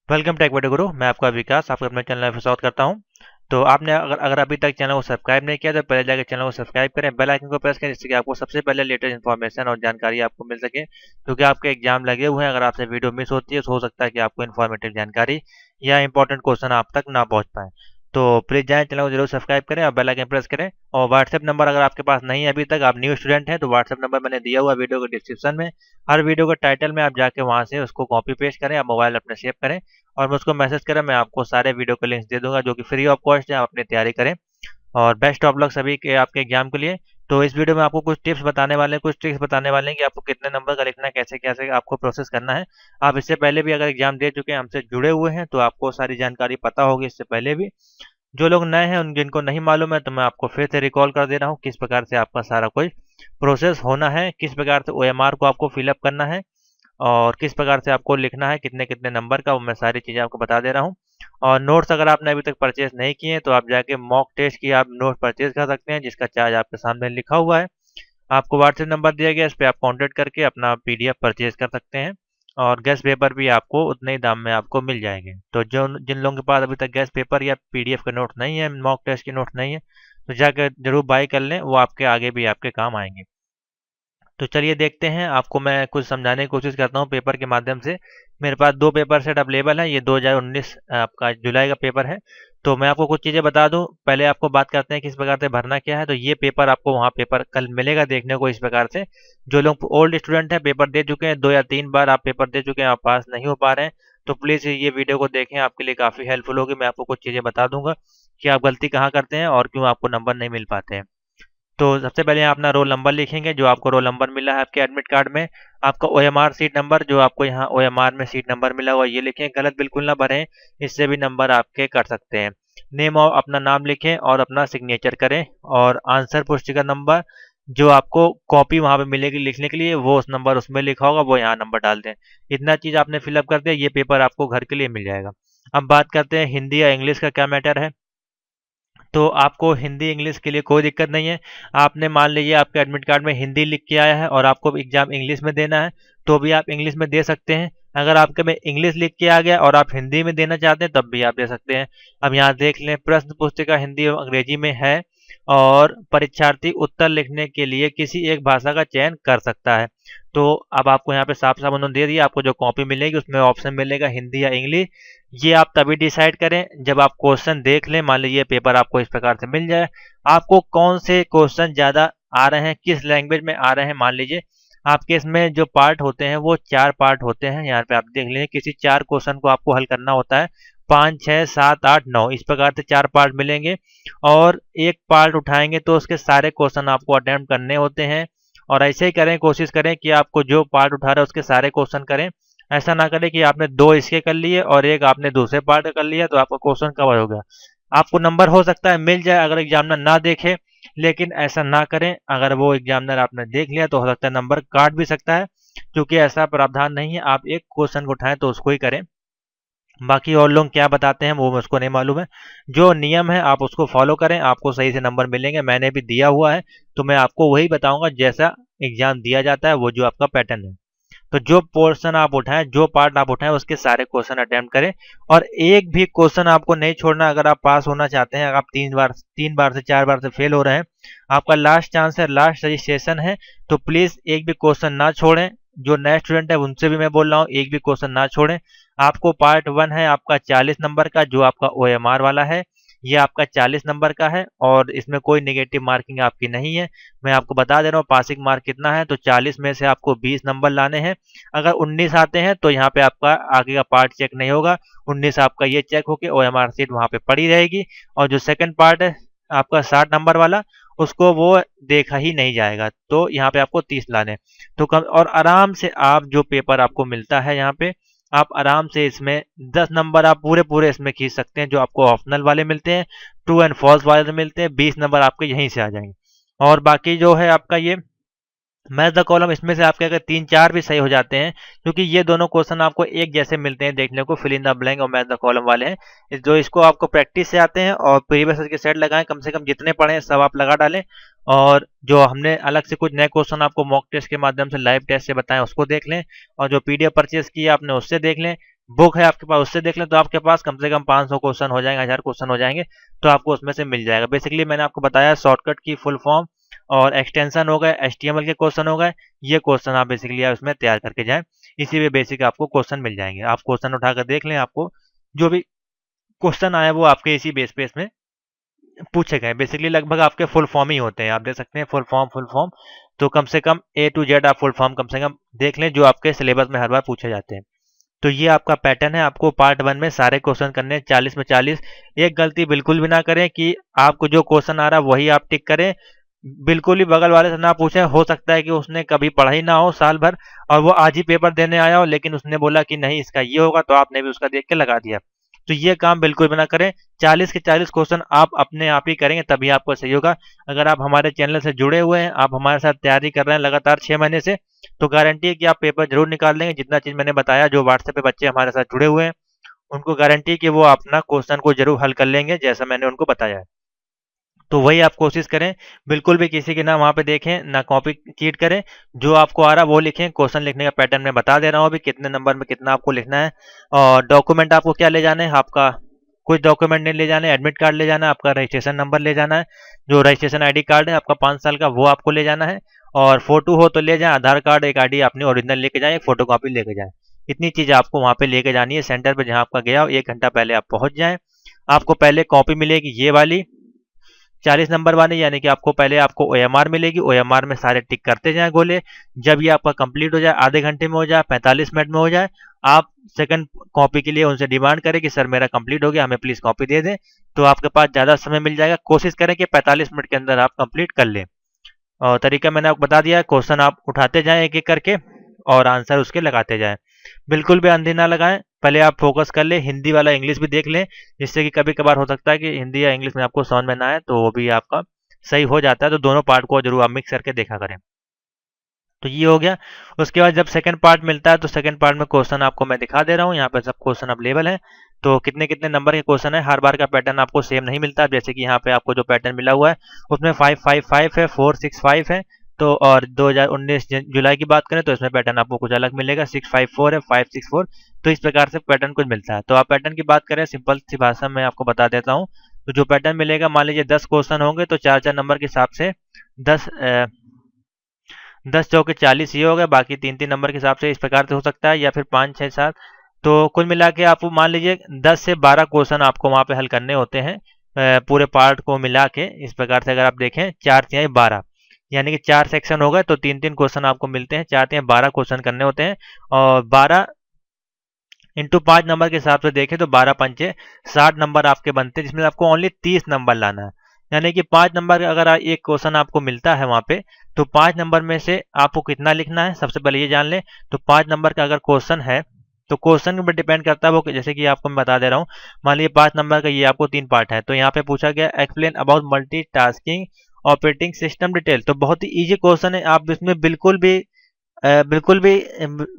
Welcome to take गुरु। मैं आपका विकास आपका अपने चैनल में स्वागत करता हूं। तो आपने अगर अभी तक चैनल को सब्सक्राइब नहीं किया तो पहले जाकर चैनल को सब्सक्राइब करें, बेल आइकन को प्रेस करें जिससे कि आपको सबसे पहले लेटेस्ट इन्फॉर्मेशन और जानकारी आपको मिल सके, क्योंकि आपके एग्जाम लगे हुए हैं। अगर आपसे वीडियो मिस होती है तो हो सकता है कि आपको इन्फॉर्मेटिव जानकारी या इंपॉर्टेंट क्वेश्चन आप तक ना पहुंच पाए। तो प्लीज़ जाएं, चैनल को जरूर सब्सक्राइब करें और बेल आइकन प्रेस करें। और व्हाट्सएप नंबर अगर आपके पास नहीं है, अभी तक आप न्यू स्टूडेंट हैं, तो व्हाट्सएप नंबर मैंने दिया हुआ वीडियो के डिस्क्रिप्शन में। हर वीडियो के टाइटल में आप जाके वहां से उसको कॉपी पेस्ट करें, आप मोबाइल अपने सेव करें और मुझको मैसेज करें। मैं आपको सारे वीडियो के लिंक्स दे दूंगा जो कि फ्री ऑफ कॉस्ट है। आप अपनी तैयारी करें और बेस्ट ऑफ लक सभी के आपके एग्जाम के लिए। तो इस वीडियो में आपको कुछ टिप्स बताने वाले हैं, कुछ ट्रिक्स बताने वाले हैं कि आपको कितने नंबर का लिखना है, कैसे कैसे आपको प्रोसेस करना है। आप इससे पहले भी अगर एग्जाम दे चुके हैं, हमसे जुड़े हुए हैं, तो आपको सारी जानकारी पता होगी इससे पहले भी। जो लोग नए हैं उन जिनको नहीं मालूम है, तो मैं आपको फिर से रिकॉल कर दे रहा हूँ किस प्रकार से आपका सारा कोई प्रोसेस होना है, किस प्रकार से ओएमआर को आपको फिलअप करना है और किस प्रकार से आपको लिखना है, कितने कितने नंबर का, वो मैं सारी चीज़ें आपको बता दे रहा हूँ। और नोट्स अगर आपने अभी तक परचेज नहीं किए तो आप जाके मॉक टेस्ट की आप नोट परचेज कर सकते हैं, जिसका चार्ज आपके सामने लिखा हुआ है। आपको व्हाट्सएप नंबर दिया गया, इस पर आप कांटेक्ट करके अपना पीडीएफ परचेज कर सकते हैं और गेस्ट पेपर भी आपको उतने ही दाम में आपको मिल जाएंगे। तो जो जिन लोगों के पास अभी तक गेस्ट पेपर या पीडीएफ के नोट नहीं है, मॉक टेस्ट के नोट नहीं है, तो जाकर जरूर बाई कर लें, वो आपके आगे भी आपके काम आएंगे। तो चलिए देखते हैं, आपको मैं कुछ समझाने की कोशिश करता हूँ पेपर के माध्यम से। मेरे पास दो पेपर सेट अवेलेबल है। ये 2019 आपका जुलाई का पेपर है। तो मैं आपको कुछ चीज़ें बता दूं, पहले आपको बात करते हैं किस प्रकार से भरना क्या है। तो ये पेपर आपको वहाँ पेपर कल मिलेगा देखने को इस प्रकार से। जो लोग ओल्ड स्टूडेंट हैं, पेपर दे चुके हैं, 2 या 3 बार आप पेपर दे चुके हैं, आप पास नहीं हो पा रहे हैं, तो प्लीज़ ये वीडियो को देखें, आपके लिए काफ़ी हेल्पफुल होगी। मैं आपको कुछ चीज़ें बता दूंगा कि आप गलती कहाँ करते हैं और क्यों आपको नंबर नहीं मिल पाते हैं। तो सबसे पहले आप अपना रोल नंबर लिखेंगे, जो आपको रोल नंबर मिला है आपके एडमिट कार्ड में। आपका ओएमआर सीट नंबर, जो आपको यहाँ ओएमआर में सीट नंबर मिला हुआ, ये लिखें, गलत बिल्कुल ना भरें, इससे भी नंबर आपके कट सकते हैं। नेम और अपना नाम लिखें और अपना सिग्नेचर करें। और आंसर पुस्तिका नंबर जो आपको कॉपी वहाँ पे मिलेगी लिखने के लिए, वो उस नंबर उसमें लिखा होगा, वो यहाँ नंबर डाल दें। इतना चीज़ आपने फिलअप कर दिया, ये पेपर आपको घर के लिए मिल जाएगा। अब बात करते हैं हिंदी या इंग्लिश का क्या मैटर है। तो आपको हिंदी इंग्लिश के लिए कोई दिक्कत नहीं है। आपने मान लीजिए आपके एडमिट कार्ड में हिंदी लिख के आया है और आपको एग्जाम इंग्लिश में देना है, तो भी आप इंग्लिश में दे सकते हैं। अगर आपके में इंग्लिश लिख के आ गया और आप हिंदी में देना चाहते हैं, तब भी आप दे सकते हैं। अब यहाँ देख लें, प्रश्न पुस्तिका हिंदी और अंग्रेजी में है और परीक्षार्थी उत्तर लिखने के लिए किसी एक भाषा का चयन कर सकता है। तो अब आपको यहाँ पे साफ साफ उन्होंने दे दिया, आपको जो कॉपी मिलेगी उसमें ऑप्शन मिलेगा हिंदी या इंग्लिश। ये आप तभी डिसाइड करें जब आप क्वेश्चन देख लें। मान लीजिए पेपर आपको इस प्रकार से मिल जाए, आपको कौन से क्वेश्चन ज़्यादा आ रहे हैं, किस लैंग्वेज में आ रहे हैं। मान लीजिए आपके इसमें जो पार्ट होते हैं वो 4 पार्ट होते हैं। यहाँ पे आप देख लें, किसी 4 क्वेश्चन को आपको हल करना होता है। 5, 6, 7, 8, 9 इस प्रकार से 4 पार्ट मिलेंगे और एक पार्ट उठाएंगे तो उसके सारे क्वेश्चन आपको अटेम्प्ट करने होते हैं। और ऐसे ही करें, कोशिश करें कि आपको जो पार्ट उठा रहे हैं उसके सारे क्वेश्चन करें। ऐसा ना करें कि आपने 2 इसके कर लिए और एक आपने दूसरे पार्ट कर लिया, तो आपका क्वेश्चन कवर हो गया। आपको नंबर हो सकता है मिल जाए अगर एग्जामिनर ना देखे, लेकिन ऐसा ना करें। अगर वो एग्जामिनर आपने देख लिया तो हो सकता है नंबर काट भी सकता है, क्योंकि ऐसा प्रावधान नहीं है। आप एक क्वेश्चन को उठाएं तो उसको ही करें। बाकी और लोग क्या बताते हैं वो मुझको नहीं मालूम है। जो नियम है आप उसको फॉलो करें, आपको सही से नंबर मिलेंगे। मैंने भी दिया हुआ है, तो मैं आपको वही बताऊंगा जैसा एग्जाम दिया जाता है, वो जो आपका पैटर्न है। तो जो पोर्शन आप उठाएं, जो पार्ट आप उठाएं, उसके सारे क्वेश्चन अटेम्प्ट करें और एक भी क्वेश्चन आपको नहीं छोड़ना। अगर आप पास होना चाहते हैं, अगर आप 3 बार से 4 बार से फेल हो रहे हैं, आपका लास्ट चांस है, लास्ट रजिस्ट्रेशन है, तो प्लीज एक भी क्वेश्चन ना छोड़ें। जो नए स्टूडेंट है उनसे भी मैं बोल रहा हूँ, एक भी क्वेश्चन ना छोड़ें। आपको पार्ट 1 है आपका 40 नंबर का, जो आपका ओएमआर वाला है, ये आपका 40 नंबर का है और इसमें कोई नेगेटिव मार्किंग आपकी नहीं है। मैं आपको बता दे रहा हूँ पासिंग मार्क कितना है। तो 40 में से आपको 20 नंबर लाने हैं। अगर 19 आते हैं तो यहाँ पे आपका आगे का पार्ट चेक नहीं होगा, 19 आपका ये चेक होके ओएमआर सीट वहाँ पे पड़ी रहेगी। और जो सेकंड पार्ट है आपका 60 नंबर वाला, उसको वो देखा ही नहीं जाएगा। तो यहाँ पे आपको 30 लाने। तो कम और आराम से आप जो पेपर आपको मिलता है यहाँ पे, आप आराम से इसमें 10 नंबर आप पूरे पूरे इसमें खींच सकते हैं। जो आपको ऑप्शनल वाले मिलते हैं, ट्रू एंड फॉल्स वाले मिलते हैं, 20 नंबर आपके यहीं से आ जाएंगे। और बाकी जो है आपका ये मैच द कॉलम, इसमें से आपके अगर 3-4 भी सही हो जाते हैं, क्योंकि ये दोनों क्वेश्चन आपको एक जैसे मिलते हैं देखने को, फिल इन द ब्लैंक और मैच द कॉलम वाले हैं जो इसको आपको प्रैक्टिस से आते हैं। और प्रीवियस के सेट लगाएं, कम से कम जितने पढ़े हैं सब आप लगा डालें। और जो हमने अलग से कुछ नए क्वेश्चन आपको मॉक टेस्ट के माध्यम से लाइव टेस्ट से बताएं, उसको देख लें। और जो पीडीएफ परचेज किया आपने उससे देख लें। बुक है आपके पास उससे देख लें तो आपके पास कम से कम 500 क्वेश्चन हो जाएंगे, 1000 क्वेश्चन हो जाएंगे, तो आपको उसमें से मिल जाएगा। बेसिकली मैंने आपको बताया शॉर्टकट की फुल फॉर्म और एक्सटेंशन हो गए, HTML के क्वेश्चन हो गए, ये क्वेश्चन आप बेसिकली आप इसमें तैयार करके जाएं, इसी में बेसिक आपको क्वेश्चन मिल जाएंगे। आप क्वेश्चन उठाकर देख लें, आपको जो भी क्वेश्चन आया वो आपके इसी बेस पे इसमें पूछे गए। बेसिकली लगभग आपके फुल फॉर्म ही होते हैं, आप देख सकते हैं फुल फॉर्म, तो कम से कम A to Z आप फुल फॉर्म कम से कम देख लें, जो आपके सिलेबस में हर बार पूछे जाते हैं। तो ये आपका पैटर्न है, आपको पार्ट 1 में सारे क्वेश्चन करने हैं 40 में 40। एक गलती बिल्कुल भी ना करें कि आपको जो क्वेश्चन आ रहा है वही आप टिक करें, बिल्कुल ही बगल वाले से ना पूछें। हो सकता है कि उसने कभी पढ़ा ही ना हो साल भर और वो आज ही पेपर देने आया हो, लेकिन उसने बोला कि नहीं इसका ये होगा, तो आपने भी उसका देख के लगा दिया। तो ये काम बिल्कुल भी ना करें। 40 के 40 क्वेश्चन आप अपने आप ही करेंगे तभी आपको सही होगा। अगर आप हमारे चैनल से जुड़े हुए हैं, आप हमारे साथ तैयारी कर रहे हैं लगातार 6 महीने से, तो गारंटी है कि आप पेपर जरूर निकाल लेंगे। जितना चीज मैंने बताया, जो व्हाट्सएप पे बच्चे हमारे साथ जुड़े हुए हैं उनको गारंटी है कि वो अपना क्वेश्चन को जरूर हल कर लेंगे जैसा मैंने उनको बताया है। तो वही आप कोशिश करें, बिल्कुल भी किसी के ना वहाँ पे देखें, ना कॉपी चीट करें, जो आपको आ रहा है वो लिखें। क्वेश्चन लिखने का पैटर्न मैं बता दे रहा हूँ अभी, कितने नंबर में कितना आपको लिखना है। और डॉक्यूमेंट आपको क्या ले जाना है, आपका कुछ डॉक्यूमेंट नहीं ले जाना है, एडमिट कार्ड ले जाना है, आपका रजिस्ट्रेशन नंबर ले जाना है, जो रजिस्ट्रेशन ID कार्ड है आपका 5 साल का वो आपको ले जाना है, और फोटो हो तो ले जाएं, आधार कार्ड एक ID अपनी ओरिजिनल लेके जाएं, फोटो कॉपी लेके जाएं। इतनी चीज़ आपको वहाँ पे लेके जानी है। सेंटर पे जहाँ आपका गया हो 1 घंटा पहले आप पहुँच जाएं। आपको पहले कॉपी मिलेगी ये वाली 40 नंबर वाली, यानी कि आपको पहले आपको OMR मिलेगी, OMR में सारे टिक करते जाएं गोले। जब ये आपका कंप्लीट हो जाए, आधे घंटे में हो जाए, 45 मिनट में हो जाए, आप सेकंड कॉपी के लिए उनसे डिमांड करें कि सर मेरा कंप्लीट हो गया, हमें प्लीज़ कॉपी दे दें, तो आपके पास ज़्यादा समय मिल जाएगा। कोशिश करें कि 45 मिनट के अंदर आप कंप्लीट कर लें। और तरीका मैंने आपको बता दिया है, क्वेश्चन आप उठाते जाएं एक एक करके और आंसर उसके लगाते जाएं। बिल्कुल भी अंधी ना लगाएं, पहले आप फोकस कर ले, हिंदी वाला इंग्लिश भी देख लें, जिससे कि कभी कभार हो सकता है कि हिंदी या इंग्लिश में आपको समझ में ना आए, तो वो भी आपका सही हो जाता है। तो दोनों पार्ट को जरूर आप मिक्स करके देखा करें। तो ये हो गया। उसके बाद जब सेकंड पार्ट मिलता है तो सेकंड पार्ट में क्वेश्चन आपको मैं दिखा दे रहा हूँ, यहाँ पे सब क्वेश्चन अवेलेबल है। तो कितने कितने नंबर के क्वेश्चन है, हर बार का पैटर्न आपको सेम नहीं मिलता। जैसे कि यहाँ पे आपको जो पैटर्न मिला हुआ है उसमें 555 है, 465 है। तो और 2019 जुलाई की बात करें तो इसमें पैटर्न आपको कुछ अलग मिलेगा, 654 है, 564। तो इस प्रकार से पैटर्न कुछ मिलता है। तो आप पैटर्न की बात करें, सिंपल सी भाषा में आपको बता देता हूँ। तो जो पैटर्न मिलेगा, मान लीजिए 10 क्वेश्चन होंगे तो 4 4 नंबर के हिसाब से 10 10 चौके 40 ये हो गया, बाकी 3 3 नंबर के हिसाब से इस प्रकार से हो सकता है, या फिर 5 6 7। तो कुल मिला के आप मान लीजिए 10 से 12 क्वेश्चन आपको वहाँ पे हल करने होते हैं, पूरे पार्ट को मिला के। इस प्रकार से अगर आप देखें 4 3 12, यानी कि 4 सेक्शन हो गए तो 3 3 क्वेश्चन आपको मिलते हैं, 4 3 12 क्वेश्चन करने होते हैं। और 12 इंटू 5 नंबर के हिसाब से देखें तो 12 पंचे 60 नंबर आपके बनते हैं, जिसमें आपको ओनली 30 नंबर लाना है। यानी कि 5 नंबर का अगर एक क्वेश्चन आपको मिलता है वहाँ पे, तो 5 नंबर में से आपको कितना लिखना है सबसे पहले ये जान लें। तो 5 नंबर का अगर क्वेश्चन है तो क्वेश्चन के ऊपर डिपेंड करता है वो, जैसे कि आपको मैं बता दे रहा हूँ। मान लीजिए 5 नंबर का ये आपको 3 पार्ट है, तो यहाँ पे पूछा गया explain about multitasking operating system detail. तो बहुत ही ईजी क्वेश्चन है, आप इसमें बिल्कुल भी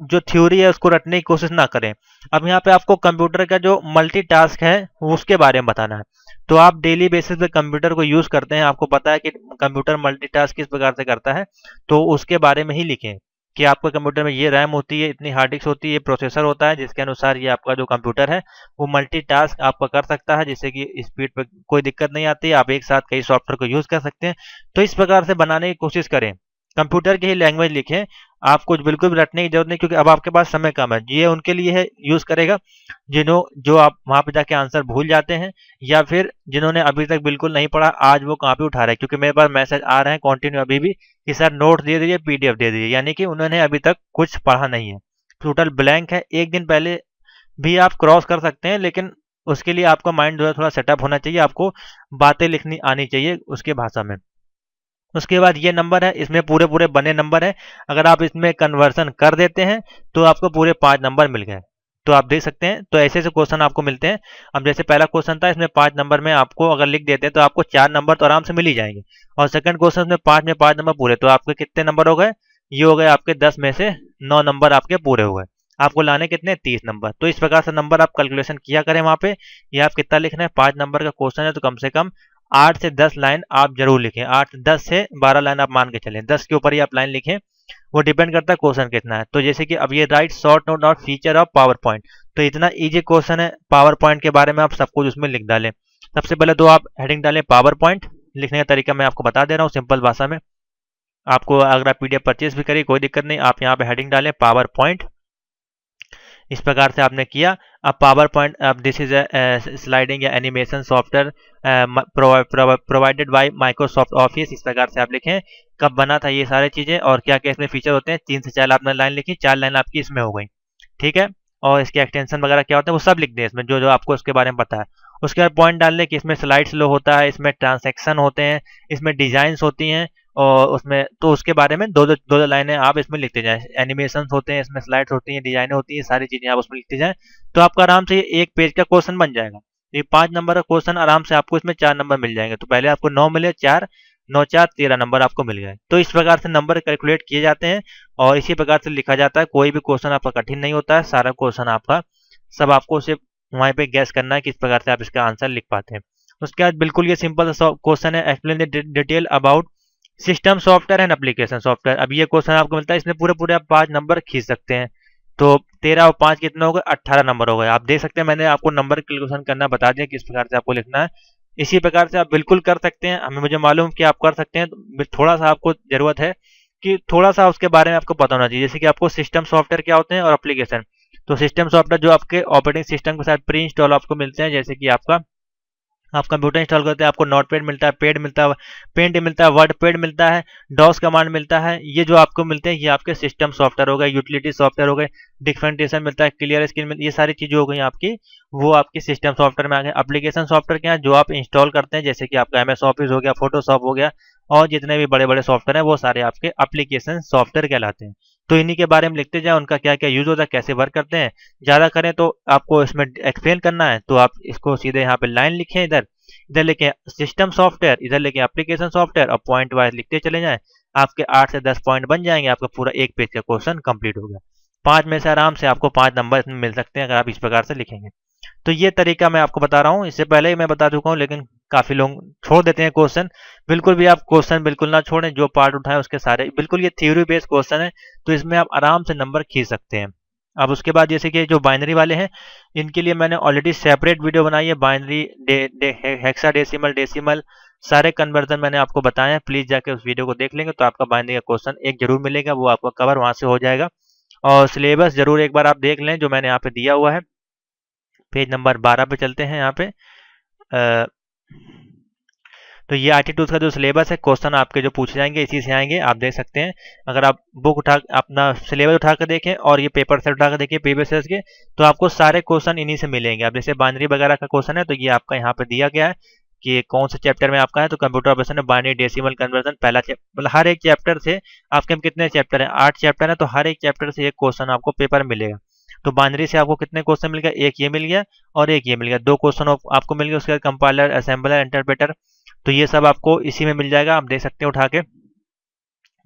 जो थ्योरी है उसको रटने की कोशिश ना करें। अब यहाँ पे आपको कंप्यूटर का जो मल्टीटास्क है उसके बारे में बताना है। तो आप डेली बेसिस पे कंप्यूटर को यूज करते हैं, आपको पता है कि कंप्यूटर मल्टीटास्क किस प्रकार से करता है, तो उसके बारे में ही लिखें कि आपके कंप्यूटर में ये रैम होती है, इतनी हार्ड डिस्क होती है, ये प्रोसेसर होता है, जिसके अनुसार ये आपका जो कंप्यूटर है वो मल्टीटास्क आपका कर सकता है, जिससे कि स्पीड पे कोई दिक्कत नहीं आती है, आप एक साथ कई सॉफ्टवेयर को यूज कर सकते हैं। तो इस प्रकार से बनाने की कोशिश करें, कंप्यूटर की ही लैंग्वेज लिखें। आपको बिल्कुल भी रटने की जरूरत नहीं, क्योंकि अब आपके पास समय कम है। ये उनके लिए है यूज करेगा जो आप वहां पे जाके आंसर भूल जाते हैं, या फिर जिन्होंने अभी तक बिल्कुल नहीं पढ़ा, आज वो कॉपी उठा रहे हैं। क्योंकि मेरे पास मैसेज आ रहे हैं कंटिन्यू अभी भी कि सर नोट दे दीजिए, PDF दे दीजिए, यानी कि उन्होंने अभी तक कुछ पढ़ा नहीं है, टोटल ब्लैंक है। एक दिन पहले भी आप क्रॉस कर सकते हैं, लेकिन उसके लिए आपका माइंड जो है थोड़ा सेटअप होना चाहिए, आपको बातें लिखनी आनी चाहिए उसके भाषा में। उसके बाद ये नंबर है, इसमें पूरे पूरे बने नंबर है। अगर आप इसमें कन्वर्सन कर देते हैं तो आपको पूरे 5 नंबर मिल गए। तो आप देख सकते हैं, तो ऐसे ऐसे क्वेश्चन आपको मिलते हैं। अब जैसे पहला क्वेश्चन था, इसमें 5 नंबर में आपको अगर लिख देते हैं तो आपको 4 नंबर तो आराम से मिल ही जाएंगे। और सेकंड क्वेश्चन में 5 नंबर पूरे, तो आपके कितने नंबर हो गए, ये हो गए आपके 10 में से 9 नंबर आपके पूरे हो गए। आपको लाने कितने, 30 नंबर। तो इस प्रकार से नंबर आप कैलकुलेशन किया करें वहां पे। ये आप कितना लिखना है, 5 नंबर का क्वेश्चन है तो कम से कम 8 से 10 लाइन आप जरूर लिखें। 10 से 12 लाइन आप मान के चलें, 10 के ऊपर ही आप लाइन लिखें। वो डिपेंड करता है क्वेश्चन कितना है। तो जैसे कि अब ये राइट शॉर्ट नोट और फीचर ऑफ पावर पॉइंट, तो इतना इजी क्वेश्चन है पावर पॉइंट के बारे में, आप सब कुछ उसमें लिख डालें। सबसे पहले तो आप हेडिंग डालें पावर पॉइंट। लिखने का तरीका मैं आपको बता दे रहा हूँ सिंपल भाषा में। आपको अगर आप PDF परचेज भी करिए कोई दिक्कत नहीं, आप यहाँ पे हेडिंग डालें पावर पॉइंट। इस प्रकार से आपने किया। अब पावर पॉइंट, अब दिस इज स्लाइडिंग या animation software provided by Microsoft office, इस प्रकार से आप लिखें कब बना था ये सारी चीजें और क्या क्या इसमें फीचर होते हैं। 3 से 4 आपने लाइन लिखी, 4 लाइन आपकी इसमें हो गई, ठीक है। और इसके एक्सटेंशन वगैरह क्या होते हैं वो सब लिख दें इसमें, जो जो आपको उसके बारे में पता है। उसके बाद पॉइंट डाल लें कि इसमें स्लाइड स्लो होता है, इसमें ट्रांसैक्शन होते हैं, इसमें डिजाइन्स होती हैं, और उसमें तो उसके बारे में दो दो लाइनें आप इसमें लिखते जाएं। एनिमेशन होते हैं, इसमें स्लाइड्स होती हैं, डिजाइनें होती हैं, सारी चीजें आप उसमें लिखते जाएं, तो आपका आराम से ये 1 पेज का क्वेश्चन बन जाएगा। ये 5 नंबर का क्वेश्चन आराम से आपको इसमें 4 नंबर मिल जाएंगे। तो पहले आपको 9 मिले, 4 9 4 13 नंबर आपको मिल गए। तो इस प्रकार से नंबर कैलकुलेट किए जाते हैं और इसी प्रकार से लिखा जाता है। कोई भी क्वेश्चन आपका कठिन नहीं होता है, सारा क्वेश्चन आपका सब आपको सिर्फ वहीं पे गैस करना है कि इस प्रकार से आप इसका आंसर लिख पाते हैं। उसके बाद बिल्कुल ये सिंपल सा क्वेश्चन है, explain the detail about system software and application software. अब ये क्वेश्चन आपको मिलता है, इसमें पूरे पूरे आप 5 नंबर खींच सकते हैं। तो 13 और 5 कितने हो गए, 18 नंबर हो गए। आप देख सकते हैं मैंने आपको नंबर कैलकुलेशन करना बता दिया किस प्रकार से आपको लिखना है। इसी प्रकार से आप बिल्कुल कर सकते हैं, हमें मुझे मालूम कि आप कर सकते हैं। तो थोड़ा सा आपको जरूरत है कि थोड़ा सा उसके बारे में आपको पता होना चाहिए, जैसे कि आपको सिस्टम सॉफ्टवेयर क्या होते हैं और एप्लीकेशन। तो सिस्टम सॉफ्टवेयर जो आपके ऑपरेटिंग सिस्टम के साथ प्री इंस्टॉल आपको मिलते हैं, जैसे कि आप कंप्यूटर इंस्टॉल करते हैं, आपको नोटपैड मिलता है, पेड मिलता है, पेंट मिलता है, वर्ड पैड मिलता है, डॉस कमांड मिलता है। ये जो आपको मिलते हैं ये आपके सिस्टम सॉफ्टवेयर हो गए, यूटिलिटी सॉफ्टवेयर हो गए, डिफरेंटेशन मिलता है, क्लियर स्क्रीन मिलती है, ये सारी चीजें हो गई आपकी, वो आपकी सिस्टम सॉफ्टवेयर में आ गए। एप्लीकेशन सॉफ्टवेयर क्या है, जो आप इंस्टॉल करते हैं, जैसे कि आपका MS ऑफिस हो गया, फोटोशॉप हो गया, और जितने भी बड़े बड़े सॉफ्टवेयर हैं वो सारे आपके एप्लीकेशन सॉफ्टवेयर कहलाते हैं। तो इन्हीं के बारे में लिखते जाए, उनका क्या क्या यूज होता है, कैसे वर्क करते हैं। ज्यादा करें तो आपको इसमें एक्सप्लेन करना है तो आप इसको सीधे यहाँ पे लाइन लिखें, इधर इधर लेके सिस्टम सॉफ्टवेयर, इधर लेके एप्लीकेशन सॉफ्टवेयर, और पॉइंट वाइज लिखते चले जाएं। आपके 8 से 10 पॉइंट बन जाएंगे, आपका पूरा 1 पेज का क्वेश्चन कंप्लीट हो गया। 5 में से आराम से आपको 5 नंबर इसमें मिल सकते हैं अगर आप इस प्रकार से लिखेंगे। तो ये तरीका मैं आपको बता रहा हूँ, इससे पहले ही मैं बता चुका हूँ, लेकिन काफी लोग छोड़ देते हैं क्वेश्चन। बिल्कुल भी आप क्वेश्चन बिल्कुल ना छोड़ें, जो पार्ट उठाएं उसके सारे बिल्कुल ये थ्योरी बेस्ड क्वेश्चन है, तो इसमें आप आराम से नंबर खींच सकते हैं। अब उसके बाद जैसे कि जो बाइनरी वाले हैं, इनके लिए मैंने ऑलरेडी सेपरेट वीडियो बनाई है। बाइनरी, हेक्साडेसिमल, डेसिमल, सारे कन्वर्जन मैंने आपको बताए हैं। प्लीज जाके उस वीडियो को देख लेंगे तो आपका बाइनरी का क्वेश्चन एक जरूर मिलेगा, वो आपका कवर वहां से हो जाएगा। और सिलेबस जरूर एक बार आप देख लें जो मैंने यहाँ पे दिया हुआ है। पेज नंबर 12 पे चलते हैं। यहाँ पे तो ये IT टूल्स का जो सिलेबस है, क्वेश्चन आपके जो पूछे जाएंगे इसी से आएंगे, आप देख सकते हैं। अगर आप बुक उठा अपना सिलेबस उठा कर देखें और ये पेपर सेट उठा कर देखें प्रीवियस ईयर के, तो आपको सारे क्वेश्चन इन्हीं से मिलेंगे। अब जैसे बाइनरी वगैरह का क्वेश्चन है तो ये आपका यहाँ पे दिया गया है कि कौन से चैप्टर में आपका है। तो कंप्यूटर ऑपरेशन में बाइनरी डेसिमल कन्वर्जन पहला मतलब हर एक चैप्टर से आपके कितने चैप्टर है, 8 चैप्टर है, तो हर एक चैप्टर से एक क्वेश्चन आपको पेपर मिलेगा। तो बाइनरी से आपको कितने क्वेश्चन मिल गया, एक ये मिल गया और एक ये मिल गया, 2 क्वेश्चन आपको मिल गया। उसके बाद कंपाइलर, असेंबलर, इंटरप्रेटर, तो ये सब आपको इसी में मिल जाएगा। आप देख सकते हैं उठा के,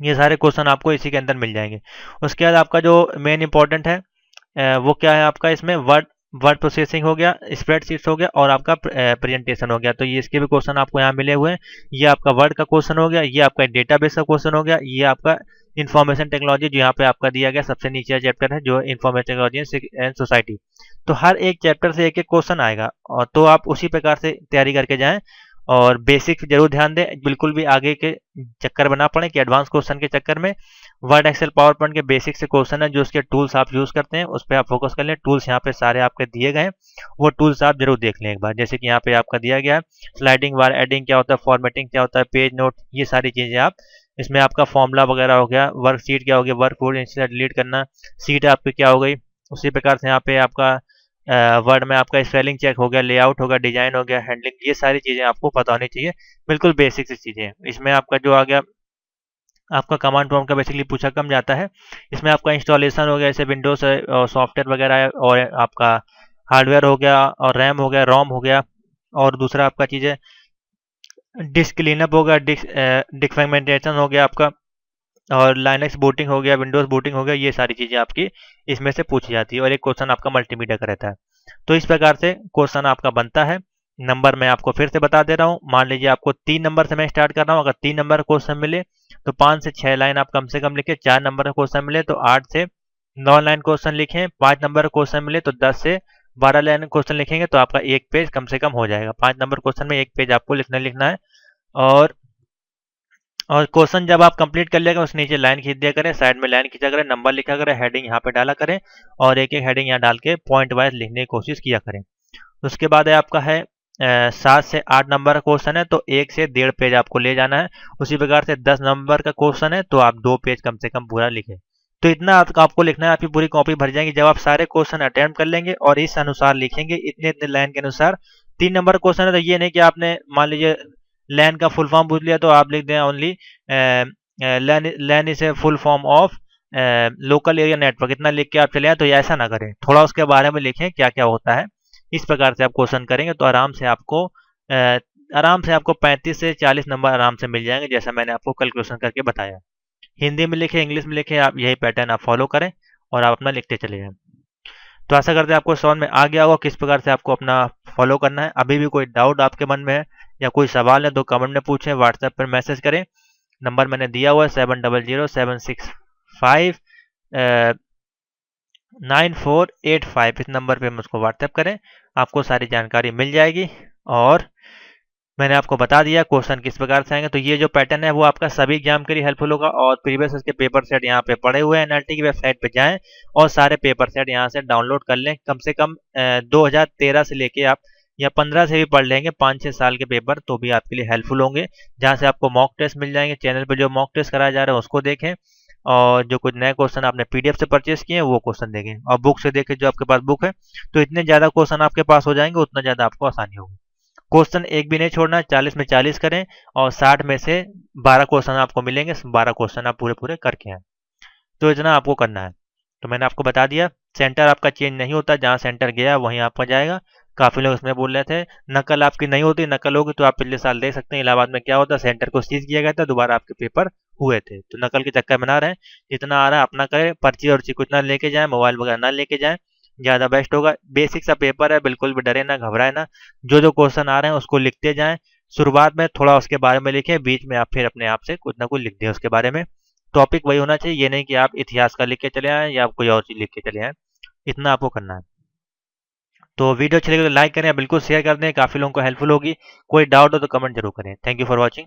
ये सारे क्वेश्चन आपको इसी के अंदर मिल जाएंगे। उसके बाद आपका जो मेन इंपॉर्टेंट है वो क्या है आपका, इसमें वर्ड प्रोसेसिंग हो गया, स्प्रेडशीट्स हो गया और आपका प्रेजेंटेशन हो गया। तो ये इसके भी क्वेश्चन आपको यहाँ मिले हुए हैं। ये आपका वर्ड का क्वेश्चन हो गया, ये आपका डेटाबेस का क्वेश्चन हो गया, ये आपका इन्फॉर्मेशन टेक्नोलॉजी जो यहाँ पे आपका दिया गया सबसे नीचे चैप्टर है जो इन्फॉर्मेशन टेक्नोलॉजी एंड सोसाइटी। तो हर एक चैप्टर से एक एक क्वेश्चन आएगा, और तो आप उसी प्रकार से तैयारी करके जाएं। और बेसिक जरूर ध्यान दें, बिल्कुल भी आगे के चक्कर बना पड़े कि एडवांस क्वेश्चन के चक्कर में। वर्ड, एक्सेल, पावर पॉइंट के बेसिक से क्वेश्चन है, जो उसके टूल्स आप यूज करते हैं उस पर आप फोकस कर लें। टूल्स यहाँ पे सारे आपके दिए गए हैं, वो टूल्स आप जरूर देख लें एक बार। जैसे कि यहाँ पे आपका दिया गया है स्लाइडिंग बार, एडिंग क्या होता है, फॉर्मेटिंग क्या होता है, पेज नोट, ये सारी चीजें आप इसमें, आपका फॉर्मूला वगैरह हो गया, वर्क शीट क्या हो गया, वर्क फूड इंस्टेंट डिलीट करना, सीट आपकी क्या हो गई। उसी प्रकार से यहाँ पे आपका वर्ड में आपका स्पेलिंग चेक हो गया, लेआउट हो गया, डिजाइन हो गया, हैंडलिंग, ये सारी चीजें आपको पता होनी चाहिए। बिल्कुल बेसिक सी चीजें। इसमें आपका जो आ गया आपका कमांड प्रॉम्प्ट का बेसिकली पूछा कम जाता है। इसमें आपका इंस्टॉलेशन हो गया, जैसे विंडोज सॉफ्टवेयर वगैरह है, और आपका हार्डवेयर हो गया, और रैम हो गया, रोम हो गया, और दूसरा आपका चीज़ है डिस्क क्लीनअप हो गया, डिस्क फ्रेगमेंटेशन हो गया आपका, और लाइनक्स बूटिंग हो गया, विंडोज बूटिंग हो गया। ये सारी चीज़ें आपकी इसमें से पूछी जाती है, और एक क्वेश्चन आपका मल्टीमीडिया का रहता है। तो इस प्रकार से क्वेश्चन आपका बनता है। नंबर मैं आपको फिर से बता दे रहा हूँ। मान लीजिए आपको 3 नंबर से मैं स्टार्ट कर रहा हूँ। अगर 3 नंबर का क्वेश्चन मिले तो 5 से 6 लाइन आप कम से कम लिखें। 4 नंबर का क्वेश्चन मिले तो 8 से 9 लाइन क्वेश्चन लिखें। 5 नंबर का क्वेश्चन मिले तो 10 से 12 लाइन क्वेश्चन लिखेंगे तो आपका एक पेज कम से कम हो जाएगा। 5 नंबर क्वेश्चन में एक पेज आपको लिखना है। और क्वेश्चन जब आप कंप्लीट कर लिएगा उसके नीचे लाइन खींच दिया करें, साइड में लाइन खींचा करें, नंबर लिखा करें, हेडिंग यहाँ पे डाला करें और एक एक हेडिंग यहाँ डाल के पॉइंट वाइज लिखने की कोशिश किया करें। उसके बाद है आपका है 7 से 8 नंबर का क्वेश्चन है तो 1 से 1.5 पेज आपको ले जाना है। उसी प्रकार से 10 नंबर का क्वेश्चन है तो आप 2 पेज कम से कम पूरा लिखें। तो इतना आपको लिखना है, आपकी पूरी कॉपी भर जाएगी जब आप सारे क्वेश्चन अटेम्प्ट कर लेंगे और इस अनुसार लिखेंगे, इतने इतने लाइन के अनुसार। 3 नंबर क्वेश्चन है तो ये नहीं कि आपने मान लीजिए लैन का फुल फॉर्म पूछ लिया तो आप लिख दें only LAN is a full form of local area network, इतना लिख के आप चले आए। तो ऐसा ना करें, थोड़ा उसके बारे में लिखें क्या क्या होता है। इस प्रकार से आप क्वेश्चन करेंगे तो आराम से आपको 35 से 40 नंबर आराम से मिल जाएंगे, जैसा मैंने आपको कैलकुलेशन करके बताया। हिंदी में लिखे, इंग्लिश में लिखे, आप यही पैटर्न आप फॉलो करें और आप अपना लिखते चले जाएं। तो आशा करते हैं आपको समझ में आ गया होगा किस प्रकार से आपको अपना फॉलो करना है। अभी भी कोई डाउट आपके मन में है या कोई सवाल है तो कमेंट में पूछें, व्हाट्सएप पर मैसेज करें। नंबर मैंने दिया हुआ है 7007659485। इस नंबर पे मुझको व्हाट्सएप करें, आपको सारी जानकारी मिल जाएगी। और मैंने आपको बता दिया क्वेश्चन किस प्रकार से आएंगे। तो ये जो पैटर्न है वो आपका सभी एग्जाम के लिए हेल्पफुल होगा। और प्रीवियस इसके पेपर सेट यहाँ पे पड़े हुए हैं, एनआईटी की वेबसाइट पे जाएं और सारे पेपर सेट यहाँ से डाउनलोड कर लें। कम से कम 2013 से लेके आप या 15 से भी पढ़ लेंगे, 5-6 साल के पेपर, तो भी आपके लिए हेल्पफुल होंगे। जहाँ से आपको मॉक टेस्ट मिल जाएंगे, चैनल पर जो मॉक टेस्ट कराया जा रहा है उसको देखें और जो कुछ नए क्वेश्चन आपने पीडीएफ से परचेस किए हैं वो क्वेश्चन देखें और बुक से देखें जो आपके पास बुक है। तो इतने ज़्यादा क्वेश्चन आपके पास हो जाएंगे, उतना ज़्यादा आपको आसानी होगी। क्वेश्चन एक भी नहीं छोड़ना, 40 में 40 करें और 60 में से 12 क्वेश्चन आपको मिलेंगे, 12 क्वेश्चन आप पूरे पूरे करके आए। तो इतना आपको करना है। तो मैंने आपको बता दिया, सेंटर आपका चेंज नहीं होता, जहाँ सेंटर गया वहीं आपका जाएगा। काफ़ी लोग इसमें बोल रहे थे नकल आपकी नहीं होती, नकल होगी तो आप पिछले साल देख सकते हैं इलाहाबाद में क्या होता, सेंटर को सीज किया गया था, दोबारा आपके पेपर हुए थे। तो नकल के चक्कर में ना रहे, जितना आ रहा है अपना करें, पर्ची वर्ची कुछ ना लेके जाए, मोबाइल वगैरह ना लेके जाए, ज़्यादा बेस्ट होगा। बेसिक सा पेपर है, बिल्कुल भी डरे ना घबराए ना, जो जो क्वेश्चन आ रहे हैं उसको लिखते जाएं। शुरुआत में थोड़ा उसके बारे में लिखें, बीच में आप फिर अपने आप से कुछ ना कुछ लिख दें उसके बारे में। टॉपिक वही होना चाहिए, ये नहीं कि आप इतिहास का लिख के चले आए या आप कोई और चीज़ लिख के चले आए। इतना आपको करना है। तो वीडियो अच्छी लगे तो लाइक करें, बिल्कुल शेयर कर दें, काफ़ी लोगों को हेल्पफुल होगी। कोई डाउट हो तो कमेंट जरूर करें। Thank you for watching.